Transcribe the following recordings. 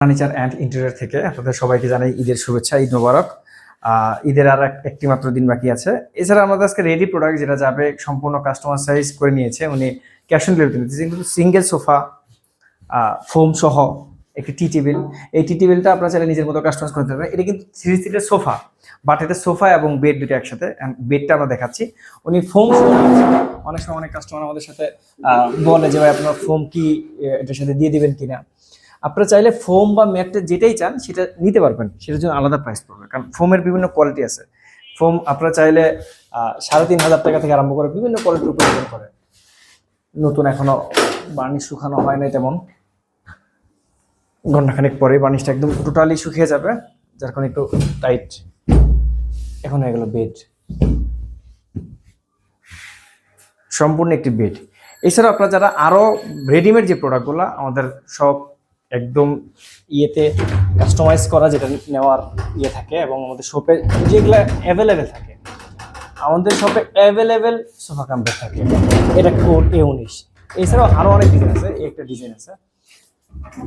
Furniture and interior থেকে আপনাদের সবাইকে জানাই ঈদের শুভেচ্ছা, ঈদ মোবারক। ঈদের আর একটি মাত্র দিন বাকি আছে। এছাড়া আমাদের আজকে রেডি প্রোডাক্ট যেটা যাবে সম্পূর্ণ কাস্টমার সাইজ করে নিয়েছে উনি, ক্যাশ অন ডেলিভারি নিতেছে, কিন্তু সিঙ্গেল সোফা, ফোম সহ একটি টি টেবিল। এই টি টেবিলটা আপনারা চাইলে নিজের মতো কাস্টমাইজ করতে পারবেন। এটা কিন্তু 3 সিটের সোফা, বাট এটা সোফা এবং বেড দুটো একসাথে। বেডটা আমরা দেখাচ্ছি, উনি ফোম সহ নিয়েছে। অনেক সময় অনেক কাস্টমার আমাদের সাথে বলে যে ভাই আপনার ফোম কি এটার সাথে দিয়ে দিবেন কিনা। আপনারা চাইলে ফোম বা ম্যাটটা যেটাই চান সেটা নিতে পারবেন, সেটার জন্য আলাদা প্রাইস পড়বে, কারণ ফোমের বিভিন্ন কোয়ালিটি আছে। ফোম আপনারা চাইলে 3,500 টাকা থেকে আরম্ভ করে বিভিন্ন কোয়ালিটির উপর ডিপেন্ড করে। নতুন এখনো বার্নিশ শুকানো হয় নাই তেমন, ঘন্টাখানেক পরে বার্নিশটা একদম টোটালি শুকিয়ে যাবে, যার কারণে একটু টাইট। এখন হয়ে গেল বেড, সম্পূর্ণ একটি বেড। এছাড়া আপনারা যারা আরো রেডিমেড যে প্রোডাক্টগুলো আমাদের সব একদম ইয়েতে কাস্টমাইজ করা, যেটা নেওয়ার ইয়ে থাকে, এবং আমাদের শপে যেগুলো অ্যাভেলেবেল থাকে, আমাদের শপে অ্যাভেলেবেল সোফা কাম্পের থাকে। এটা কোড A19। এছাড়াও আরো অনেক ডিজাইন আছে, একটা ডিজাইন আছে।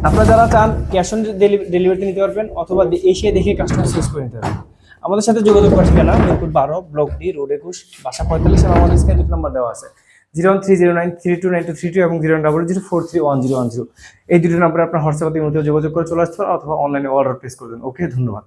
আপনারা যারা চান ক্যাশ অন ডেলিভারিতে নিতে পারবেন, অথবা এসে দেখে কাস্টমার চুজ করে নিতে পারবেন। আমাদের সাথে যোগাযোগ করার ঠিকানা মিরপুর 12, ব্লক ডি, রোড 21, বাসা 45। এবং আমাদের স্ক্রিনে 2 নম্বর দেওয়া আছে, 01309329232 এবং 000431010। এই দুটো নম্বরে আপনার হোয়াটসঅ্যাপে যোগাযোগ করে চলে আসতে পারেন, অথবা অনলাইনে অর্ডার প্লেস করবেন। ওকে, ধন্যবাদ।